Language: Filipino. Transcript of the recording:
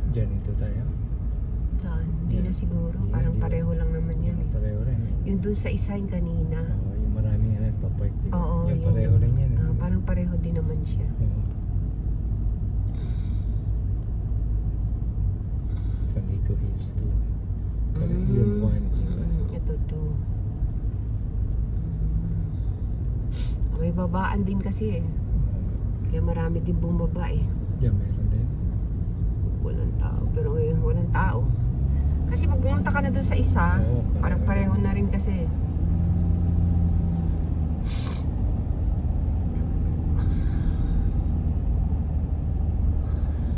Diyan ito tayo. Saan? Hindi na siguro. Hindi na, Parang di ba? pareho lang naman yan eh. Pareho rin. Yung dun sa isa yung kanina. Oo, yung maraming yan nagpa-park din. Oo, Yung yun pareho yung- rin yan. parang pareho din naman siya. Oo. Canico Hills 2. Yun 1, di ba? Ito 2. May babaan din kasi eh. Kaya marami din bumaba eh. Diyan meron din. Walang tao. Pero walang tao. Kasi pag pumunta ka na doon sa isa, Oo, parang pareho na rin kasi.